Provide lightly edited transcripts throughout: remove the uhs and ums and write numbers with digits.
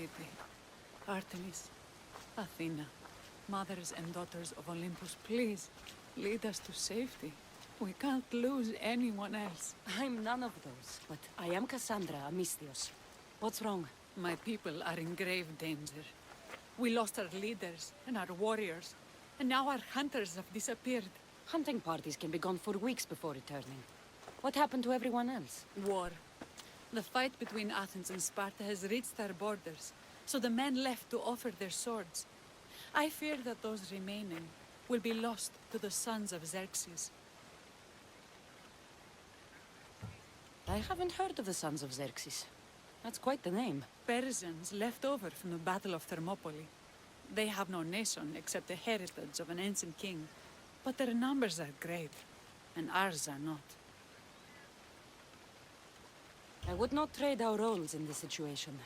Aphrodite, Artemis, Athena, mothers and daughters of Olympus, please, lead us to safety. We can't lose anyone else. I'm none of those, but I am Cassandra Amistios. What's wrong? My people are in grave danger. We lost our leaders and our warriors, and now our hunters have disappeared. Hunting parties can be gone for weeks before returning. What happened to everyone else? War. The fight between Athens and Sparta has reached our borders, so the men left to offer their swords. I fear that those remaining will be lost to the sons of Xerxes. I haven't heard of the Sons of Xerxes. That's quite the name. Persians left over from the Battle of Thermopylae. They have no nation except the heritage of an ancient king, but their numbers are great, and ours are not. I would not trade our roles in this situation,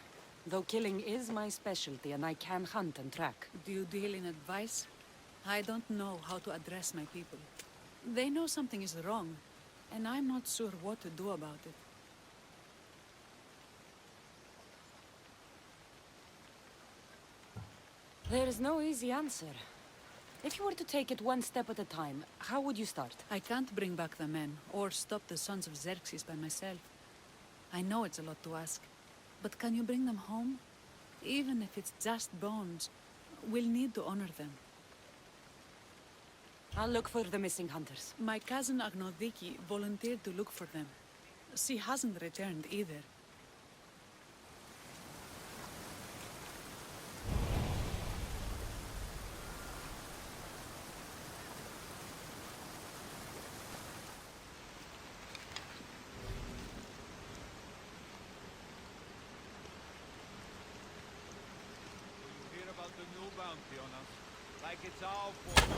though killing is my specialty and I can hunt and track. Do you deal in advice? I don't know how to address my people. They know something is wrong, and I'm not sure what to do about it. There is no easy answer. If you were to take it one step at a time, how would you start? I can't bring back the men, or stop the sons of Xerxes by myself. I know it's a lot to ask, but can you bring them home? Even if it's just bones, we'll need to honor them. I'll look for the missing hunters. My cousin Agnodiki volunteered to look for them. She hasn't returned either. The new bounty on us, like it's our fault.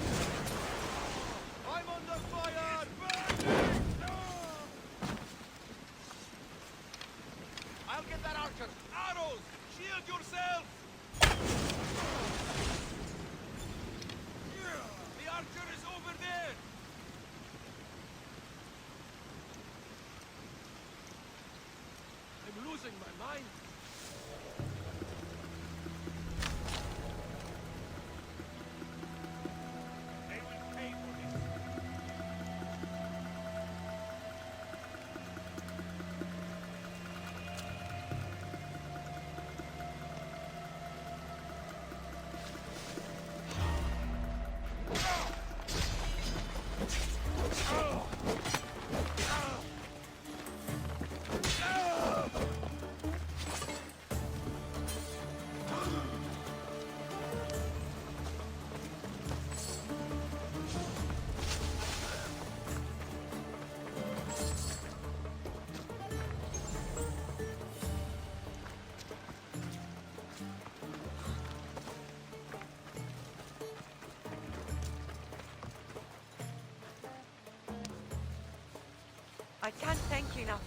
I'm under fire! Burn it! No! I'll get that archer! Arrows! Shield yourself! The archer is over there! I'm losing my mind. I can't thank you enough.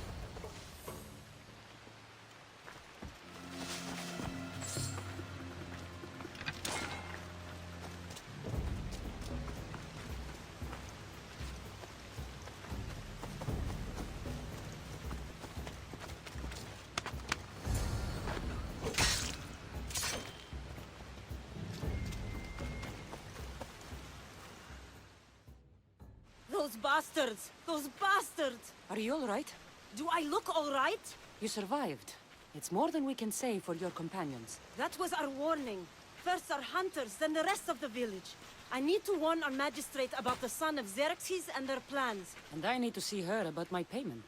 Those bastards! Those bastards! Are you all right? Do I look all right? You survived. It's more than we can say for your companions. That was our warning. First our hunters, then the rest of the village. I need to warn our magistrate about the son of Xerxes and their plans. And I need to see her about my payment.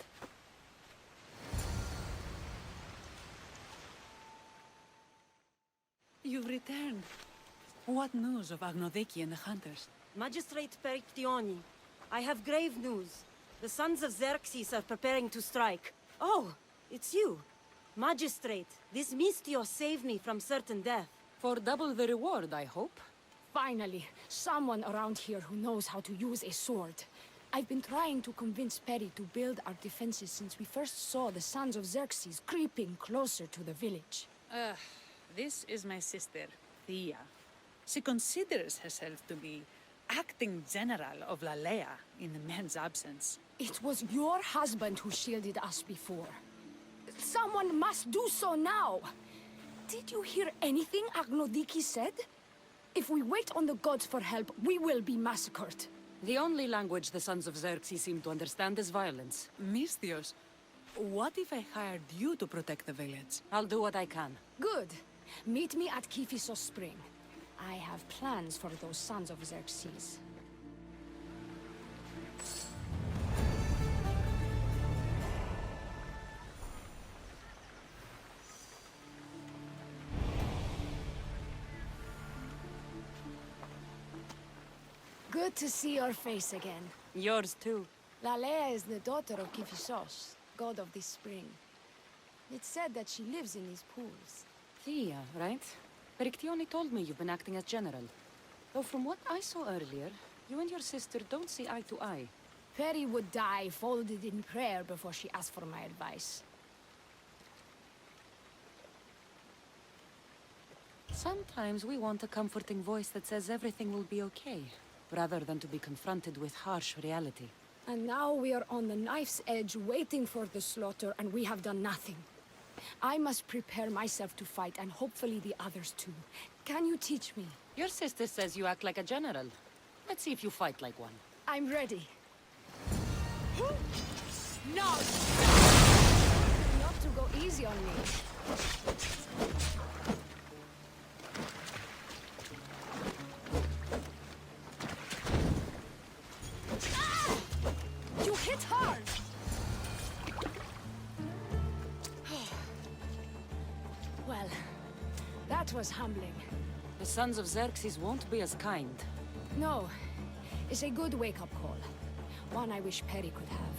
You've returned. What news of Agnodiki and the hunters? Magistrate P43, I have grave news. The sons of Xerxes are preparing to strike. Oh, it's you. Magistrate, this Mistio saved me from certain death. For double the reward, I hope. Finally, someone around here who knows how to use a sword. I've been trying to convince Perry to build our defenses since we first saw the sons of Xerxes creeping closer to the village. This is my sister, Thea. She considers herself to be acting general of Lalea in the men's absence. It was your husband who shielded us before. Someone must do so now! Did you hear anything Agnodiki said? If we wait on the gods for help, we will be massacred. The only language the Sons of Xerxes seem to understand is violence. Misthios, what if I hired you to protect the village? I'll do what I can. Good. Meet me at Kiphisos Spring. I have plans for those Sons of Xerxes. Good to see your face again. Yours too. Lalea is the daughter of Kiphisos, god of this spring. It's said that she lives in these pools. Thea, right? Perictione told me you've been acting as general. Though from what I saw earlier, you and your sister don't see eye to eye. Peri would die folded in prayer before she asked for my advice. Sometimes we want a comforting voice that says everything will be okay, rather than to be confronted with harsh reality. And now we are on the knife's edge waiting for the slaughter, and we have done nothing. I must prepare myself to fight, and hopefully the others too. Can you teach me? Your sister says you act like a general. Let's see if you fight like one. I'm ready. No! Not to go easy on me. Ah! You hit hard! Well, that was humbling. The Sons of Xerxes won't be as kind. No, it's a good wake-up call. One I wish Peri could have.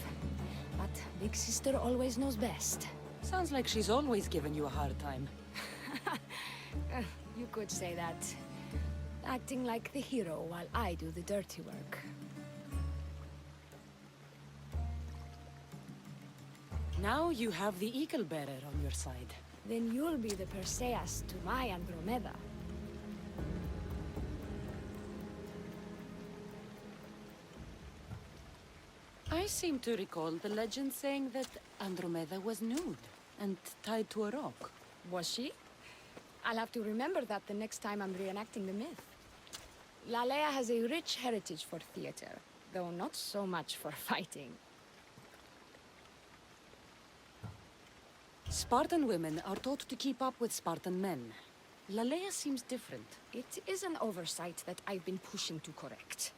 But Big Sister always knows best. Sounds like she's always given you a hard time. You could say that. Acting like the hero while I do the dirty work. Now you have the Eagle Bearer on your side. Then you'll be the Perseus to my Andromeda. I seem to recall the legend saying that Andromeda was nude and tied to a rock. Was she? I'll have to remember that the next time I'm reenacting the myth. Lalea has a rich heritage for theater, though not so much for fighting. Spartan women are taught to keep up with Spartan men. Lalea seems different. It is an oversight that I've been pushing to correct.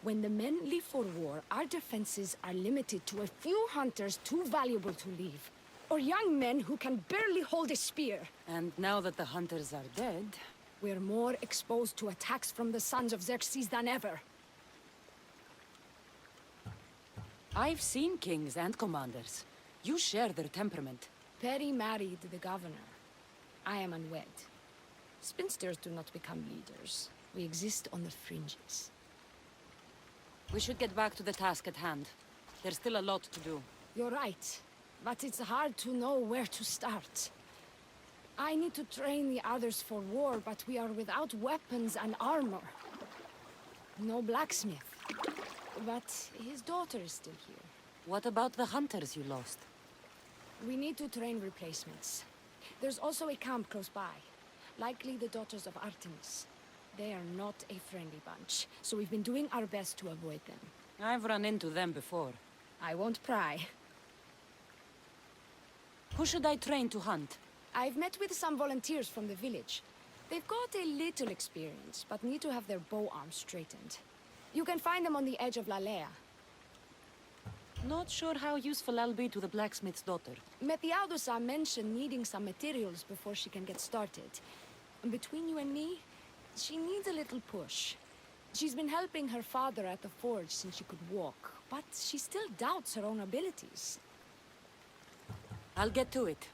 When the men leave for war, our defenses are limited to a few hunters too valuable to leave. Or young men who can barely hold a spear. And now that the hunters are dead... We're more exposed to attacks from the Sons of Xerxes than ever. I've seen kings and commanders. You share their temperament. Peri married the governor. I am unwed. Spinsters do not become leaders. We exist on the fringes. We should get back to the task at hand. There's still a lot to do. You're right, but it's hard to know where to start. I need to train the others for war, but we are without weapons and armor. No blacksmith. But his daughter is still here. What about the hunters you lost? We need to train replacements. There's also a camp close by. Likely the daughters of Artemis. They are not a friendly bunch, so we've been doing our best to avoid them. I've run into them before. I won't pry. Who should I train to hunt? I've met with some volunteers from the village. They've got a little experience, but need to have their bow arms straightened. You can find them on the edge of Lalea. Not sure how useful I'll be to the blacksmith's daughter. Methiadusa mentioned needing some materials before she can get started. And between you and me, she needs a little push. She's been helping her father at the forge since she could walk, but she still doubts her own abilities. I'll get to it.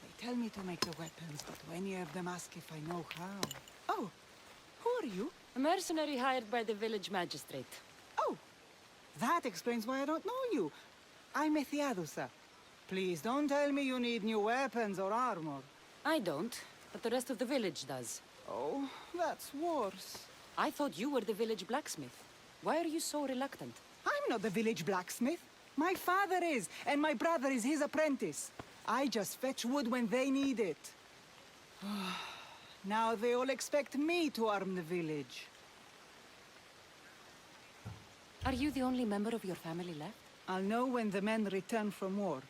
They tell me to make the weapons, but any of them ask if I know how. Oh, who are you? A mercenary hired by the village magistrate. Oh, that explains why I don't know you. I'm Methiadusa. Please don't tell me you need new weapons or armor. I don't, but the rest of the village does. Oh, that's worse. I thought you were the village blacksmith. Why are you so reluctant? I'm not the village blacksmith. My father is, and my brother is his apprentice. I just fetch wood when they need it. Now they all expect me to arm the village. Are you the only member of your family left? I'll know when the men return from war.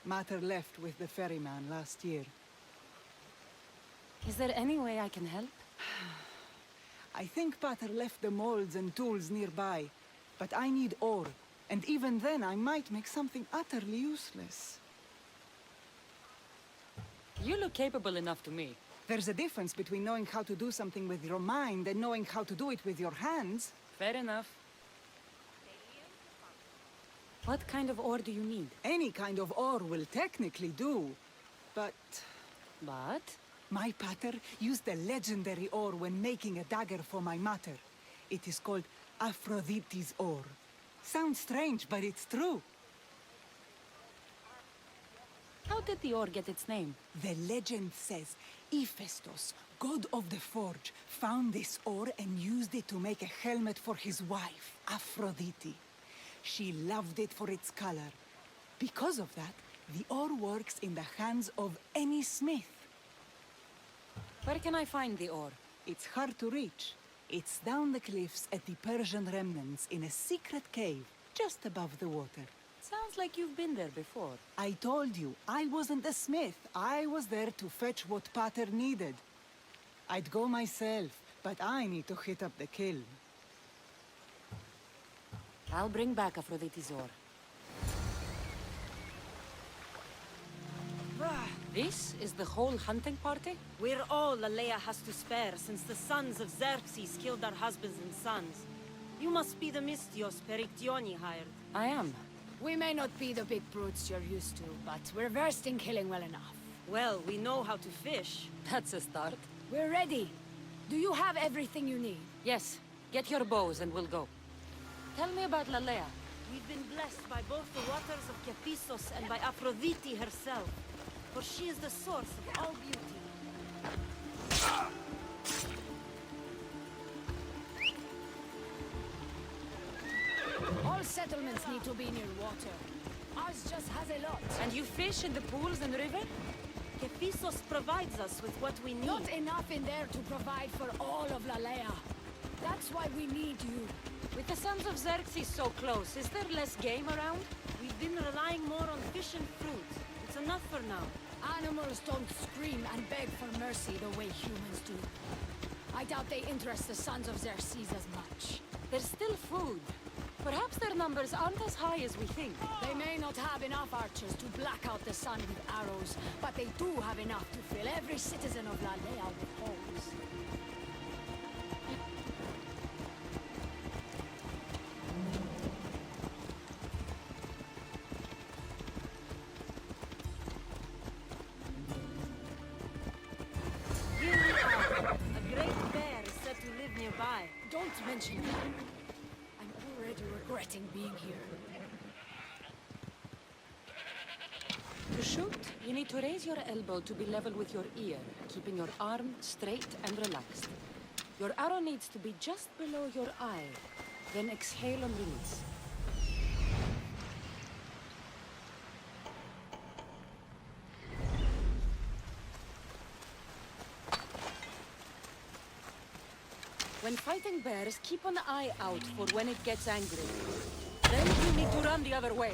Mater left with the ferryman last year. Is there any way I can help? I think Pater left the molds and tools nearby, but I need ore, and even then I might make something utterly useless. You look capable enough to me. There's a difference between knowing how to do something with your mind and knowing how to do it with your hands. Fair enough. What kind of ore do you need? Any kind of ore will technically do, but But? my pater used the legendary ore when making a dagger for my mater. It is called Aphrodite's ore. Sounds strange, but it's true. How did the ore get its name? The legend says Hephaestus, god of the forge, found this ore and used it to make a helmet for his wife, Aphrodite. She loved it for its color. Because of that, the ore works in the hands of any smith. Where can I find the ore? It's hard to reach. It's down the cliffs at the Persian remnants in a secret cave, just above the water. Sounds like you've been there before. I told you, I wasn't a smith. I was there to fetch what Pater needed. I'd go myself, but I need to hit up the kiln. I'll bring back Aphrodite's ore. This is the whole hunting party? We're all Aleia has to spare since the sons of Xerxes killed our husbands and sons. You must be the Mystios Perictioni hired. I am. We may not be the big brutes you're used to, but we're versed in killing well enough. Well, we know how to fish. That's a start. We're ready. Do you have everything you need? Yes. Get your bows and we'll go. Tell me about Lalea. We've been blessed by both the waters of Kephissos and by Aphrodite herself. For she is the source of all beauty. All settlements need to be near water. Ours just has a lot. And you fish in the pools and river? Kephissos provides us with what we need. Not enough in there to provide for all of Lalea. That's why we need you. With the sons of Xerxes so close, is there less game around? We've been relying more on fish and fruit. It's enough for now. Animals don't scream and beg for mercy the way humans do. I doubt they interest the sons of Xerxes as much. There's still food. Perhaps their numbers aren't as high as we think. They may not have enough archers to black out the sun with arrows, but they do have enough to fill every citizen of Lalea with holes. Here we are. A great bear is said to live nearby. Don't mention it. I'm already regretting being here. To shoot, you need to raise your elbow to be level with your ear, keeping your arm straight and relaxed. Your arrow needs to be just below your eye. Then exhale and release. When fighting bears, keep an eye out for when it gets angry. Then you need to run the other way.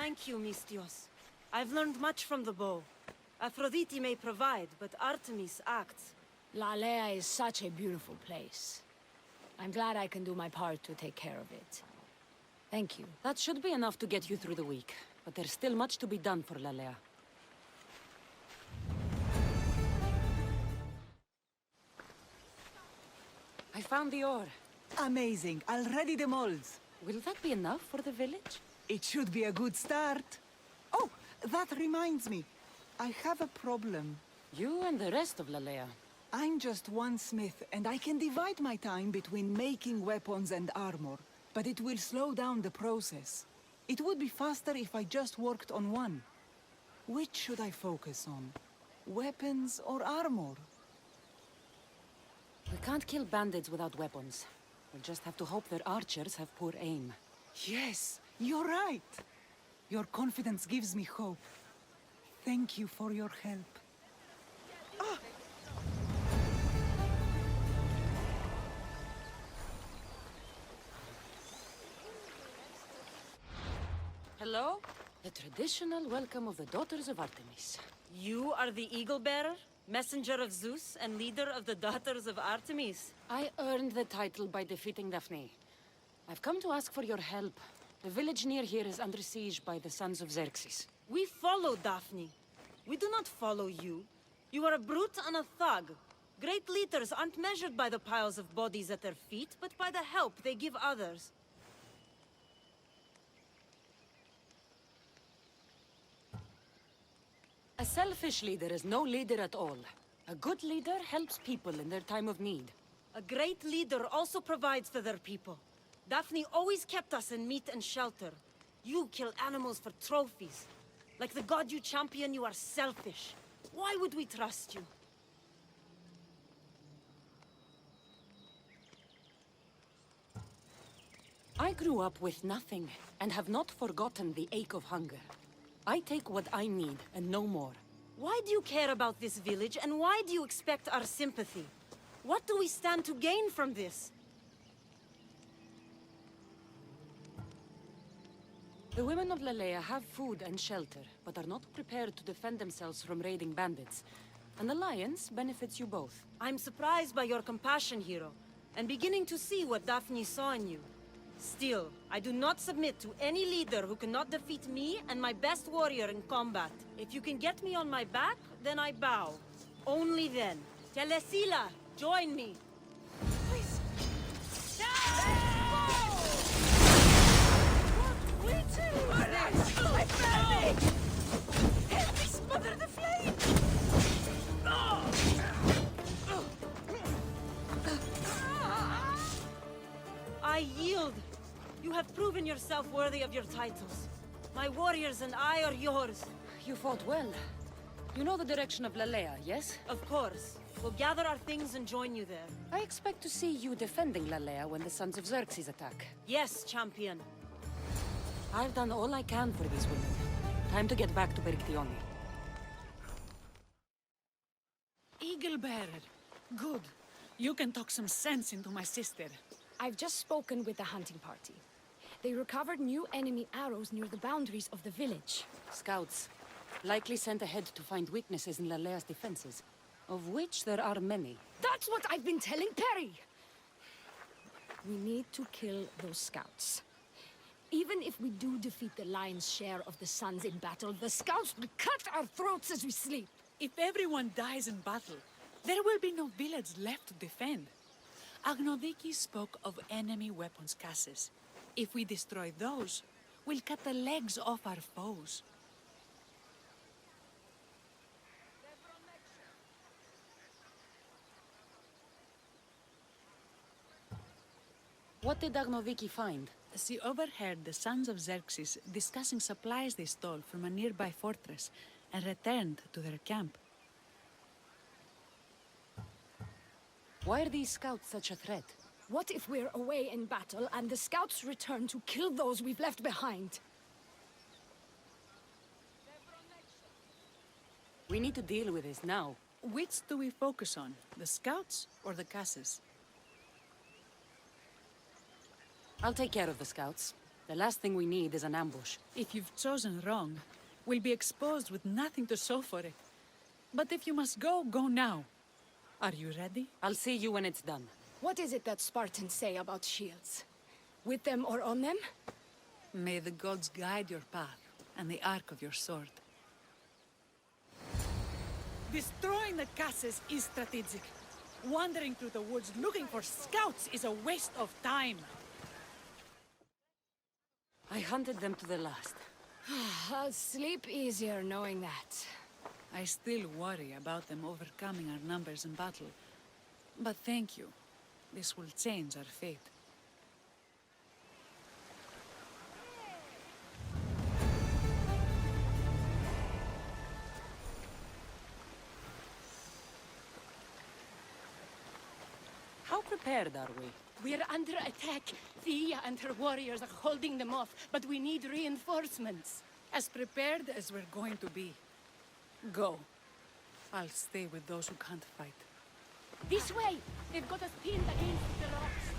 Thank you, Mistios. I've learned much from the bow. Aphrodite may provide, but Artemis acts. Lalea is such a beautiful place. I'm glad I can do my part to take care of it. Thank you. That should be enough to get you through the week. But there's still much to be done for Lalea. I found the ore. Amazing. I'll ready the molds. Will that be enough for the village? It should be a good start. Oh, that reminds me. I have a problem. You and the rest of Lalea. I'm just one smith, and I can divide my time between making weapons and armor, but it will slow down the process. It would be faster if I just worked on one. Which should I focus on? Weapons or armor? We can't kill bandits without weapons. We'll just have to hope their archers have poor aim. Yes, you're right. Your confidence gives me hope. Thank you for your help. Hello? The traditional welcome of the daughters of Artemis. You are the Eagle Bearer, messenger of Zeus, and leader of the Daughters of Artemis. I earned the title by defeating Daphne. I've come to ask for your help. The village near here is under siege by the sons of Xerxes. We follow Daphne. We do not follow you. You are a brute and a thug. Great leaders aren't measured by the piles of bodies at their feet, but by the help they give others. A selfish leader is no leader at all. A good leader helps people in their time of need. A great leader also provides for their people. Daphne always kept us in meat and shelter. You kill animals for trophies. Like the god you champion, you are selfish. Why would we trust you? I grew up with nothing, and have not forgotten the ache of hunger. I take what I need, and no more. Why do you care about this village, and why do you expect our sympathy? What do we stand to gain from this? The women of Lalea have food and shelter, but are not prepared to defend themselves from raiding bandits. An alliance benefits you both. I'm surprised by your compassion, hero, and beginning to see what Daphne saw in you. Still, I do not submit to any leader who cannot defeat me and my best warrior in combat. If you can get me on my back, then I bow. Only then. Telesila, join me. Please. Help me smother the flame! I yield. You have proven yourself worthy of your titles. My warriors and I are yours. You fought well. You know the direction of Lalea, yes? Of course. We'll gather our things and join you there. I expect to see you defending Lalea when the sons of Xerxes attack. Yes, champion. I've done all I can for these women. Time to get back to P43. Eagle Bearer. Good. You can talk some sense into my sister. I've just spoken with the hunting party. They recovered new enemy arrows near the boundaries of the village. Scouts. Likely sent ahead to find weaknesses in Lalea's defenses. Of which there are many. That's what I've been telling Perry! We need to kill those scouts. Even if we do defeat the lion's share of the sons in battle, the scouts will cut our throats as we sleep. If everyone dies in battle, there will be no village left to defend. Agnodiki spoke of enemy weapons caches. If we destroy those, we'll cut the legs off our foes. What did Agnoviki find? She overheard the sons of Xerxes discussing supplies they stole from a nearby fortress and returned to their camp. Why are these scouts such a threat? What if we're away in battle and the scouts return to kill those we've left behind? We need to deal with this now. Which do we focus on, the scouts or the caches? I'll take care of the scouts. The last thing we need is an ambush. If you've chosen wrong, we'll be exposed with nothing to show for it. But if you must go, go now. Are you ready? I'll see you when it's done. What is it that Spartans say about shields? With them or on them? May the gods guide your path and the arc of your sword. Destroying the castles is strategic. Wandering through the woods looking for scouts is a waste of time. I hunted them to the last. I'll sleep easier knowing that. I still worry about them overcoming our numbers in battle. But thank you. This will change our fate. How prepared are we? We're under attack. Thea and her warriors are holding them off, but we need reinforcements. As prepared as we're going to be. Go. I'll stay with those who can't fight. This way! They've got us pinned against the rocks.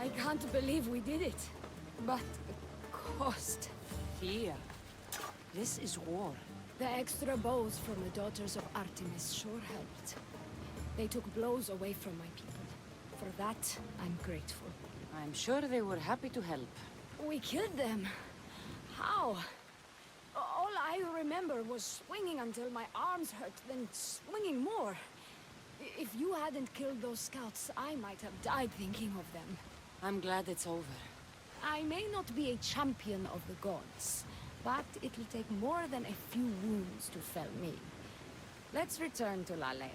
I can't believe we did it. But the cost. Thea, this is war. The extra bows from the daughters of Artemis sure helped. They took blows away from my people. For that, I'm grateful. I'm sure they were happy to help. We killed them. How? All I remember was swinging until my arms hurt, then swinging more. If you hadn't killed those scouts, I might have died thinking of them. I'm glad it's over. I may not be a champion of the gods, but it'll take more than a few wounds to fell me. Let's return to Lalea.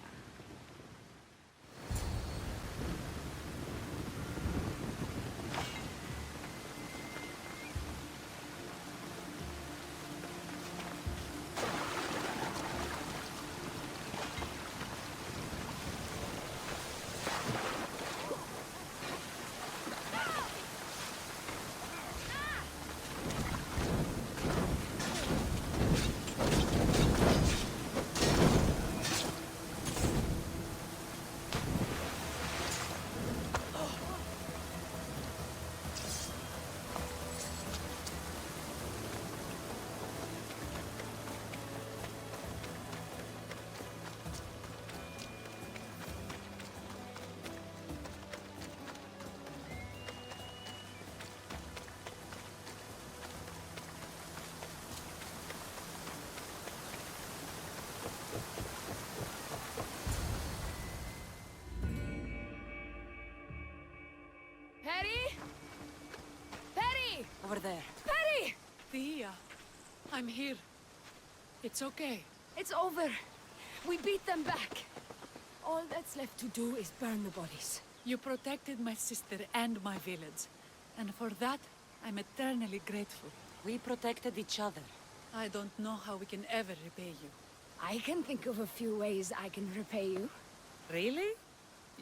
Perry? Perry! Over there. Perry! Thea, I'm here. It's okay. It's over. We beat them back. All that's left to do is burn the bodies. You protected my sister and my village. And for that, I'm eternally grateful. We protected each other. I don't know how we can ever repay you. I can think of a few ways I can repay you. Really?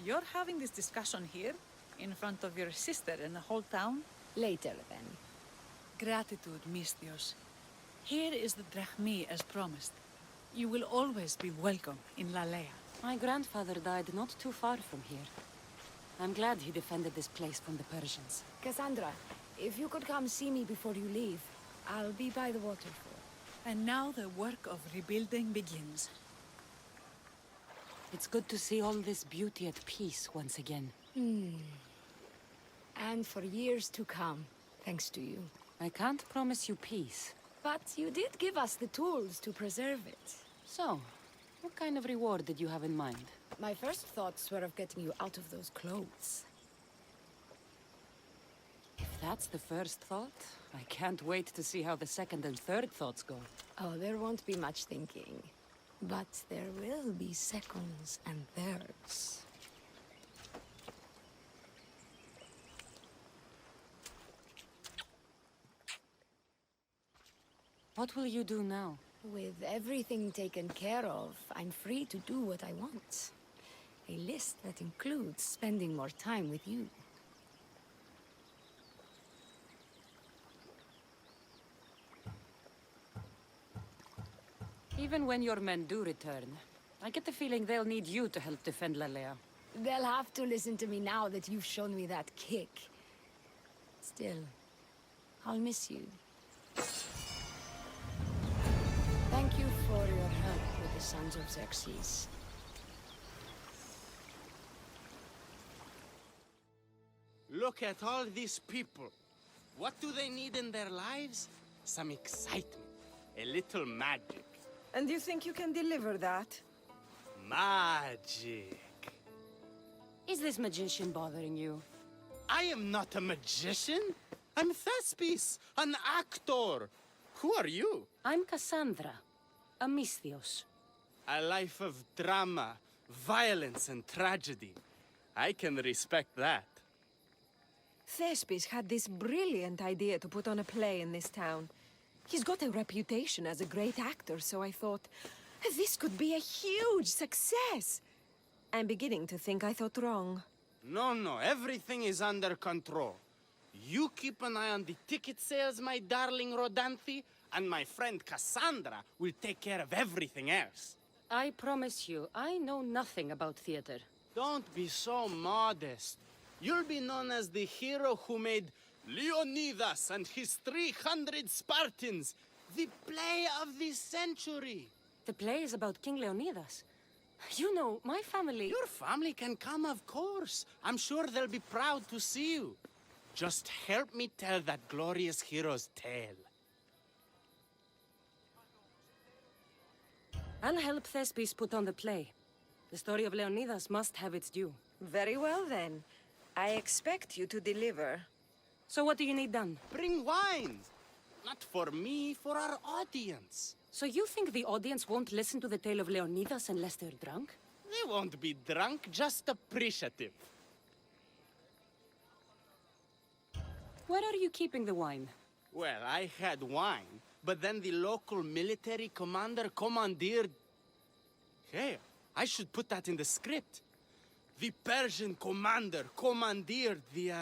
You're having this discussion here? In front of your sister and the whole town? Later, then. Gratitude, Misthios. Here is the drachmi as promised. You will always be welcome in Lalea. My grandfather died not too far from here. I'm glad he defended this place from the Persians. Cassandra, if you could come see me before you leave, I'll be by the waterfall. And now the work of rebuilding begins. It's good to see all this beauty at peace once again. And for years to come, thanks to you. I can't promise you peace. But you did give us the tools to preserve it. So, what kind of reward did you have in mind? My first thoughts were of getting you out of those clothes. If that's the first thought, I can't wait to see how the second and third thoughts go. Oh, there won't be much thinking. But there will be seconds and thirds. What will you do now? With everything taken care of, I'm free to do what I want. A list that includes spending more time with you. Even when your men do return, I get the feeling they'll need you to help defend Lalea. They'll have to listen to me now that you've shown me that kick. Still, I'll miss you. Thank you for your help with the Sons of Xerxes. Look at all these people. What do they need in their lives? Some excitement, a little magic. And you think you can deliver that? Magic. Is this magician bothering you? I am not a magician. I'm Thespis, an actor. Who are you? I'm Cassandra, a Misthios. A life of drama, violence, and tragedy. I can respect that. Thespis had this brilliant idea to put on a play in this town. He's got a reputation as a great actor, so I thought, this could be a huge success. I'm beginning to think I thought wrong. No, everything is under control. You keep an eye on the ticket sales, my darling Rodanthi, and my friend Cassandra will take care of everything else. I promise you, I know nothing about theater. Don't be so modest. You'll be known as the hero who made Leonidas and his 300 Spartans, the play of the century. The play is about King Leonidas. You know, my family... Your family can come, of course. I'm sure they'll be proud to see you. Just help me tell that glorious hero's tale. I'll help Thespis put on the play. The story of Leonidas must have its due. Very well, then. I expect you to deliver. So what do you need done? Bring wine. Not for me, for our audience. So you think the audience won't listen to the tale of Leonidas unless they're drunk? They won't be drunk, just appreciative. Where are you keeping the wine? Well, I had wine, but then the local military commander commandeered... Hey, I should put that in the script. The Persian commander commandeered the,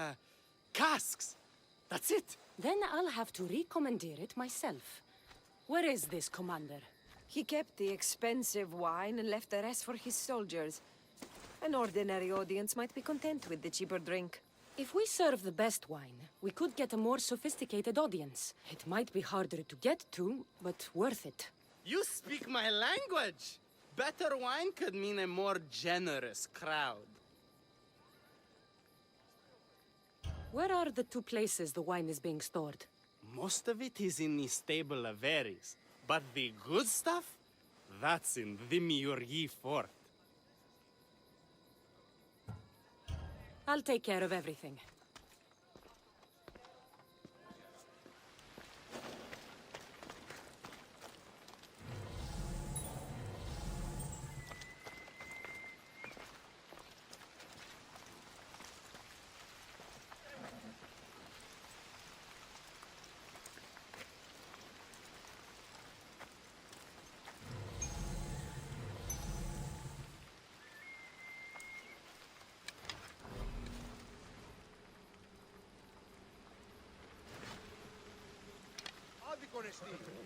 casks. That's it. Then I'll have to recommandeer it myself. Where is this commander? He kept the expensive wine and left the rest for his soldiers. An ordinary audience might be content with the cheaper drink. If we serve the best wine, we could get a more sophisticated audience. It might be harder to get to, but worth it. You speak my language. Better wine could mean a more generous crowd. Where are the two places the wine is being stored? Most of it is in the stable of Ares, but the good stuff, that's in the Miurgi fort. I'll take care of everything. con estilo.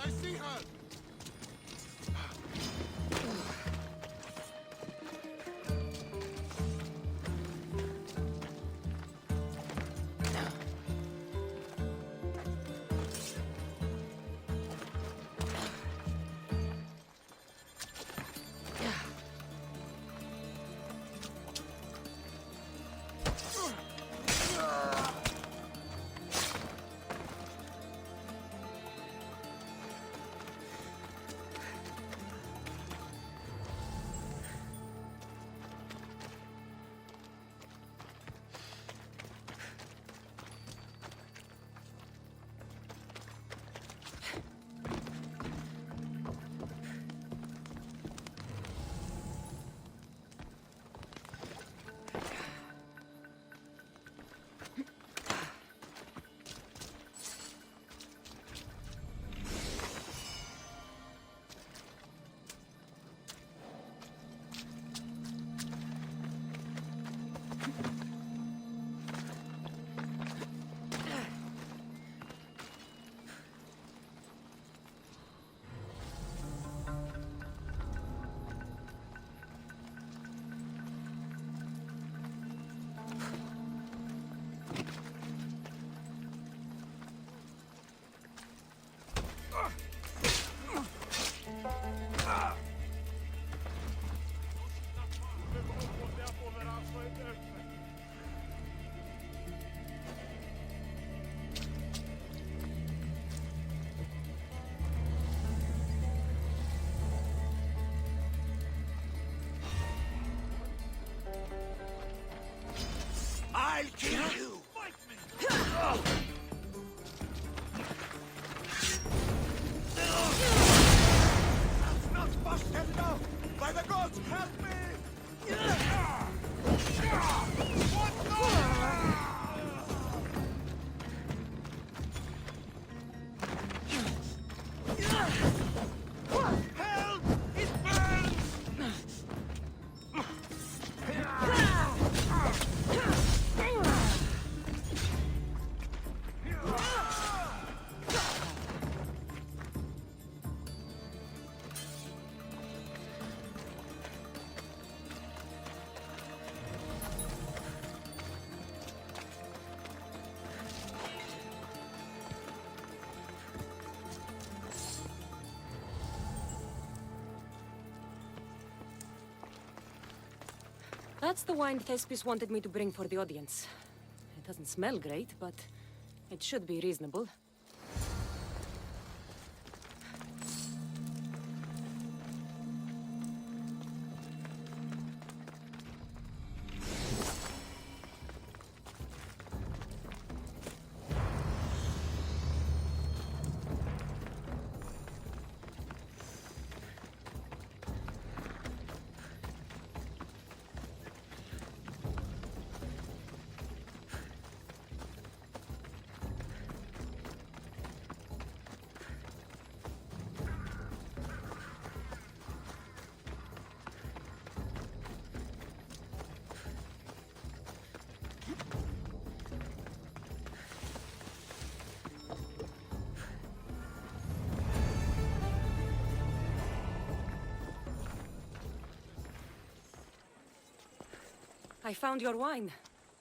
I see her! I'll kill you! Fight me! That's not busted enough! By the gods, help me! What the? Help! It burns! That's the wine Thespis wanted me to bring for the audience. It doesn't smell great, but it should be reasonable. I found your wine.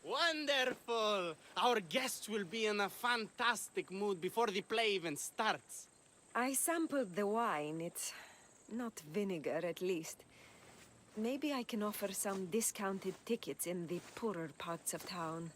Wonderful! Our guests will be in a fantastic mood before the play even starts. I sampled the wine. It's not vinegar, at least. Maybe I can offer some discounted tickets in the poorer parts of town.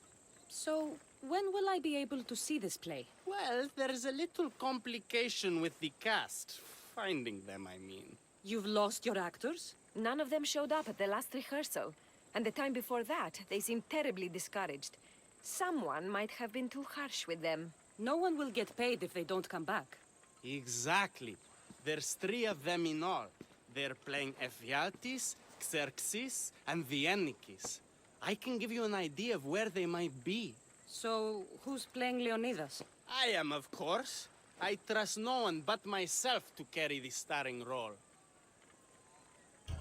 So, when will I be able to see this play? Well, there's a little complication with the cast. Finding them, I mean. You've lost your actors? None of them showed up at the last rehearsal. And the time before that, they seemed terribly discouraged. Someone might have been too harsh with them. No one will get paid if they don't come back. Exactly. There's 3 of them in all. They're playing Ephialtes, Xerxes, and the Ennikis. I can give you an idea of where they might be. So, who's playing Leonidas? I am, of course. I trust no one but myself to carry the starring role.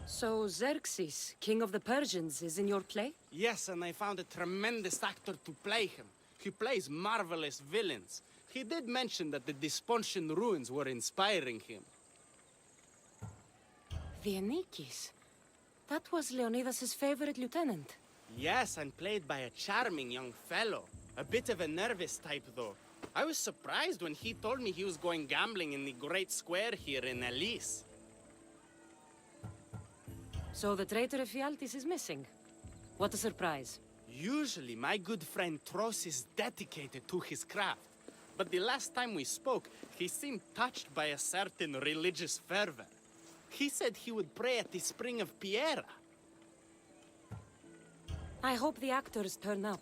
So, Xerxes, king of the Persians, is in your play? Yes, and I found a tremendous actor to play him. He plays marvelous villains. He did mention that the Despontian ruins were inspiring him. The Ennikis. That was Leonidas' favorite lieutenant. Yes, and played by a charming young fellow. A bit of a nervous type, though. I was surprised when he told me he was going gambling in the Great Square here in Elise. So the traitor Ephialtes is missing. What a surprise. Usually, my good friend Tros is dedicated to his craft. But the last time we spoke, he seemed touched by a certain religious fervor. He said he would pray at the Spring of Piera. I hope the actors turn up.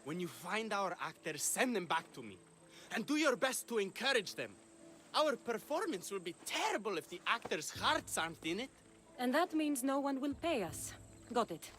When you find our actors, send them back to me. And do your best to encourage them. Our performance will be terrible if the actors' hearts aren't in it. And that means no one will pay us. Got it.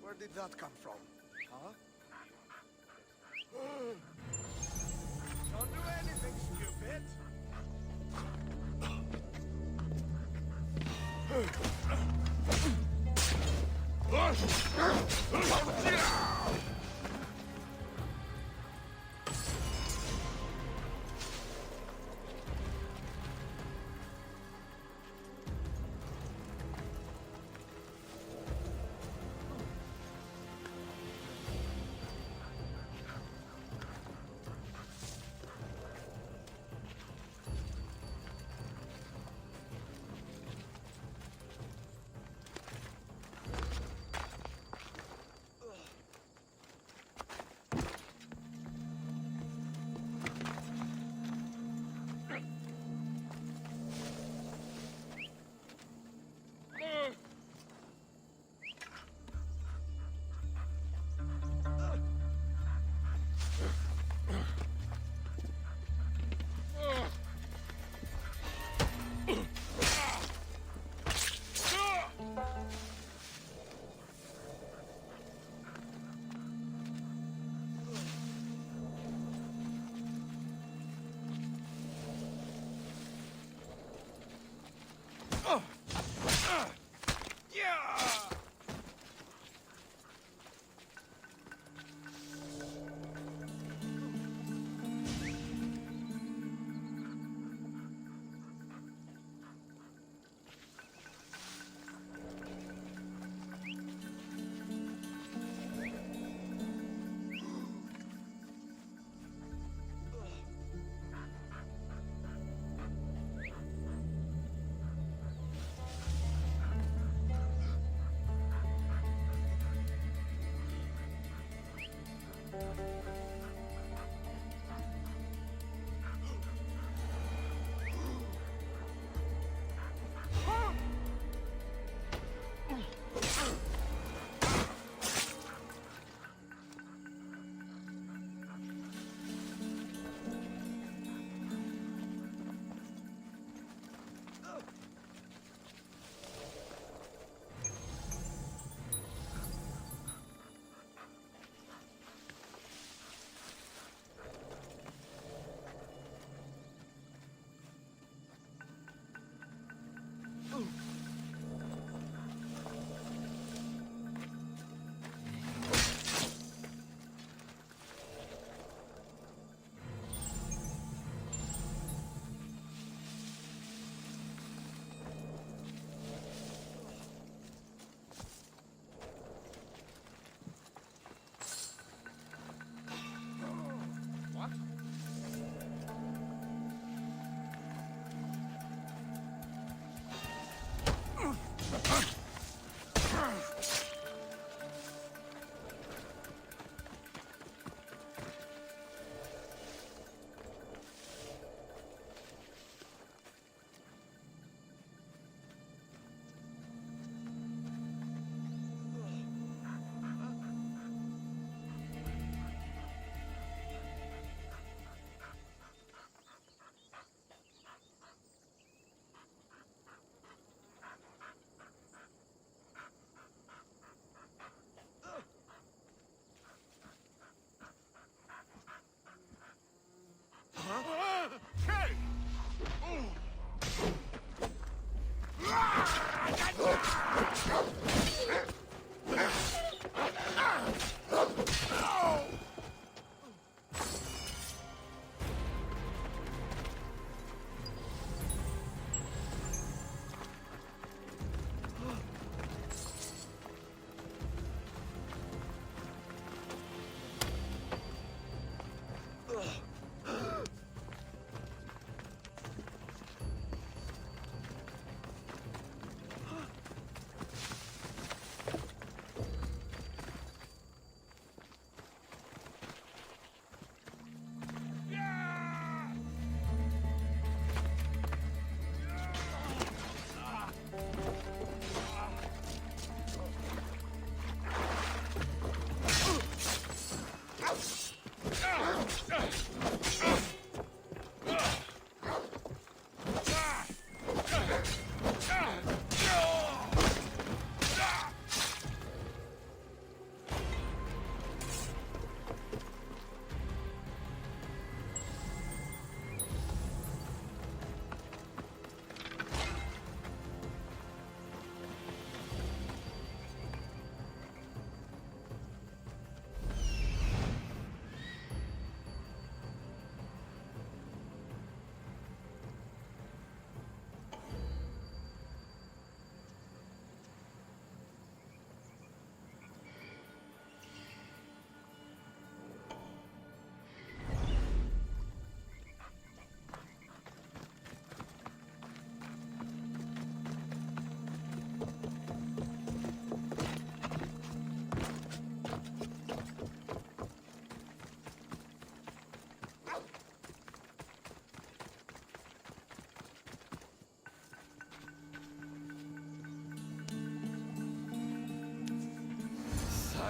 Where did that come from? Huh? Don't do anything stupid!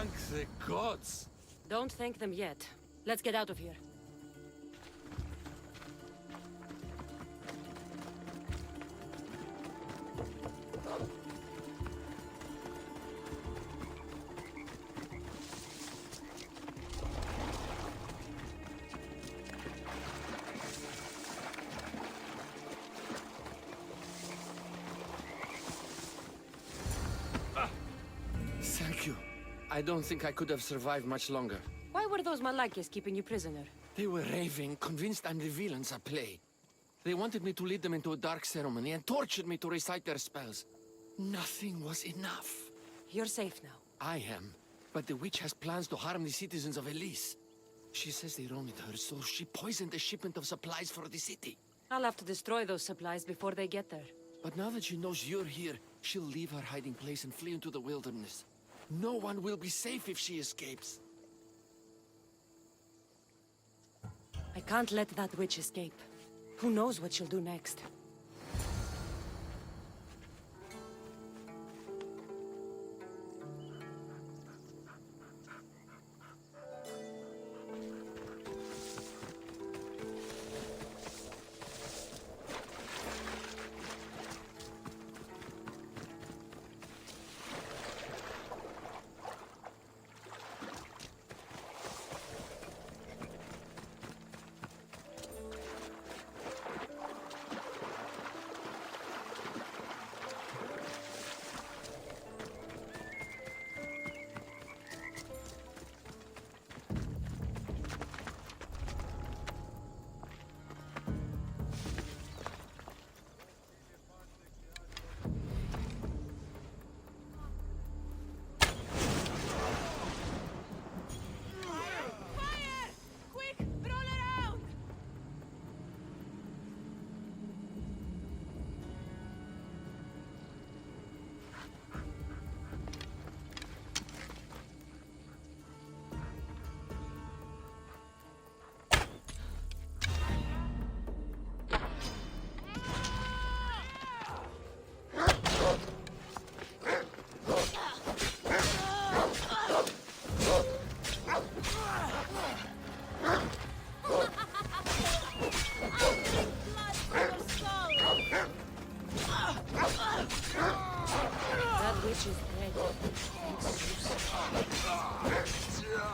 Thank the gods! Don't thank them yet. Let's get out of here. Thank you. I don't think I could have survived much longer. Why were those Malakias keeping you prisoner? They were raving, convinced I'm the villains at play. They wanted me to lead them into a dark ceremony and tortured me to recite their spells. Nothing was enough. You're safe now. I am, but the witch has plans to harm the citizens of Elise. She says they wronged her, so she poisoned the shipment of supplies for the city. I'll have to destroy those supplies before they get there. But now that she knows you're here, she'll leave her hiding place and flee into the wilderness. No one will be safe if she escapes. I can't let that witch escape. Who knows what she'll do next? That witch is dead. Thanks, Zeus.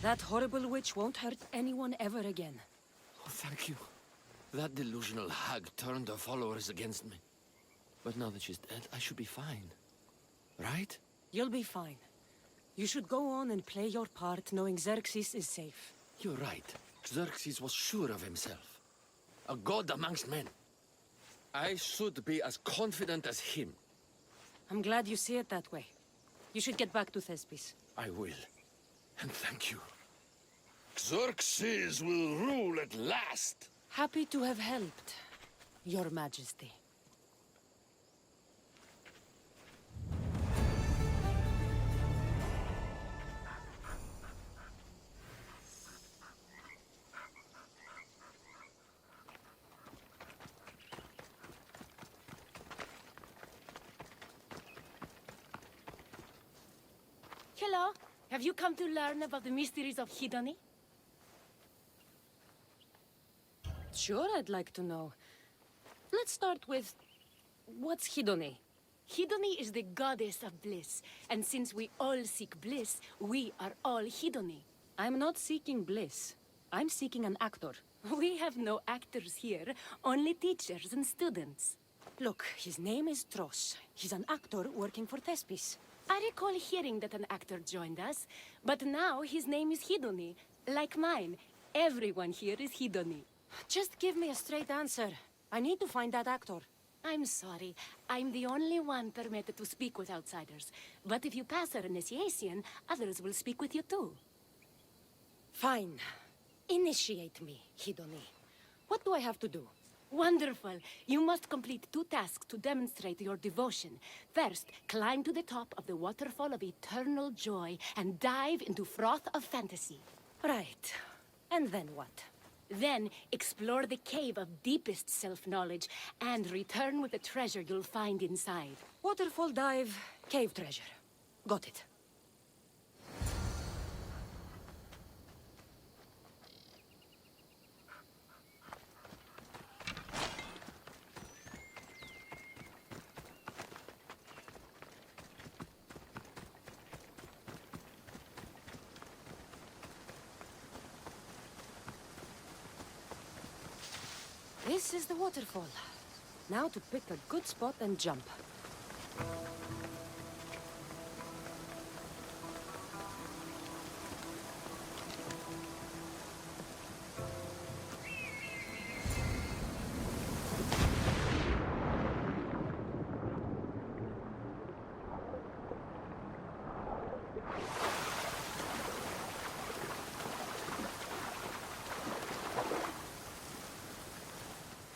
That horrible witch won't hurt anyone ever again. Oh, thank you. That delusional hag turned her followers against me. But now that she's dead, I should be fine. Right? You'll be fine. You should go on and play your part knowing Xerxes is safe. You're right. Xerxes was sure of himself. A god amongst men. I should be as confident as him. I'm glad you see it that way. You should get back to Thespis. I will. And thank you. Xerxes will rule at last! Happy to have helped, Your Majesty. Hello. Have you come to learn about the mysteries of Hidoni? Sure, I'd like to know. Let's start with... what's Hidoni? Hidoni is the goddess of bliss, and since we all seek bliss, we are all Hidoni. I'm not seeking bliss. I'm seeking an actor. We have no actors here, only teachers and students. Look, his name is Tros. He's an actor working for Thespis. I recall hearing that an actor joined us, but now his name is Hidoni, like mine. Everyone here is Hidoni. Just give me a straight answer. I need to find that actor. I'm sorry. I'm the only one permitted to speak with outsiders. But if you pass our initiation, others will speak with you too. Fine. Initiate me, Hidoni. What do I have to do? Wonderful. You must complete 2 tasks to demonstrate your devotion. First, climb to the top of the waterfall of eternal joy and dive into froth of fantasy. Right. And then what? Then, explore the cave of deepest self-knowledge and return with the treasure you'll find inside. Waterfall dive, cave treasure. Got it. This is the waterfall. Now to pick a good spot and jump.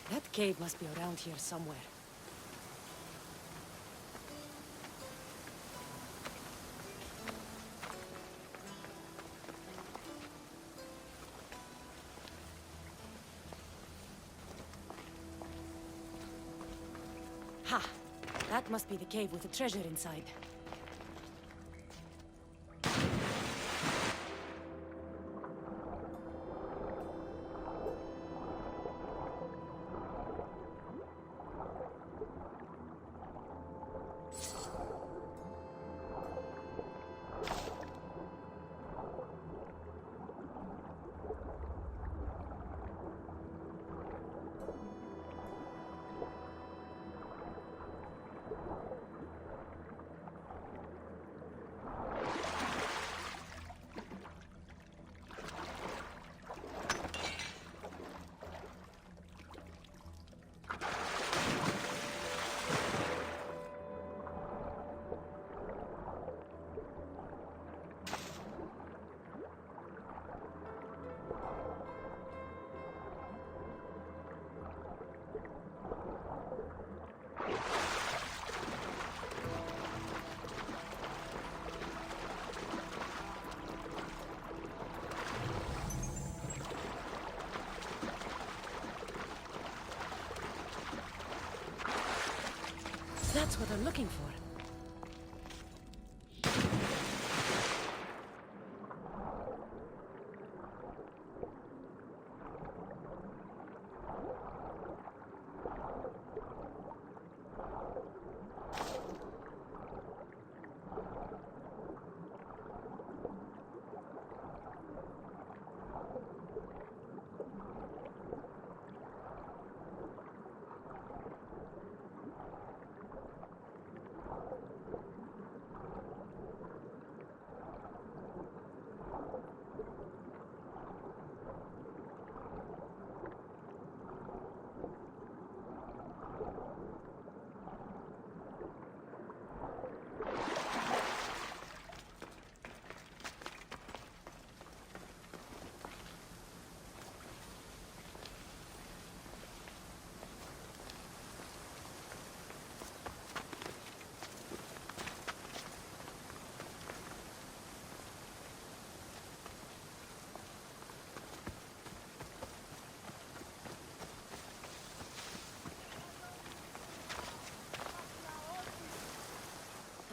That cave must be around here somewhere. Ha! That must be the cave with the treasure inside. That's what I'm looking for.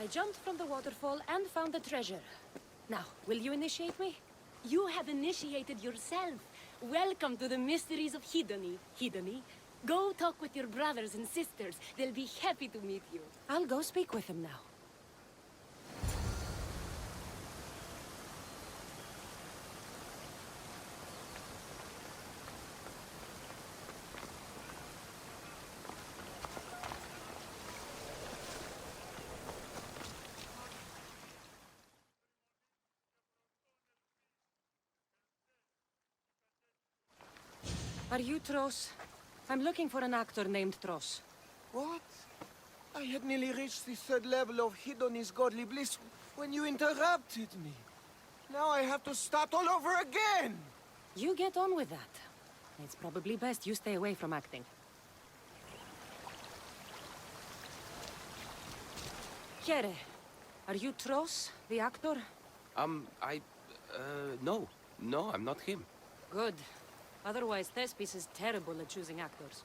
I jumped from the waterfall and found the treasure. Now, will you initiate me? You have initiated yourself. Welcome to the mysteries of Hedony. Hedony, go talk with your brothers and sisters. They'll be happy to meet you. I'll go speak with him now. Are you Tros? I'm looking for an actor named Tros. What? I had nearly reached the third level of Hedony's godly bliss when you interrupted me. Now I have to start all over again! You get on with that. It's probably best you stay away from acting. Kere, are you Tros, the actor? No. No, I'm not him. Good. Otherwise, Thespis is terrible at choosing actors.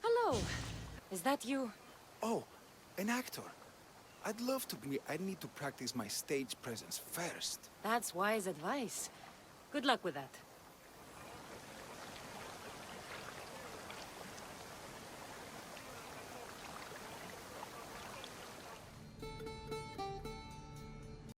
Hello. Is that you? Oh, an actor. I'd love to be. I need to practice my stage presence first. That's wise advice. Good luck with that.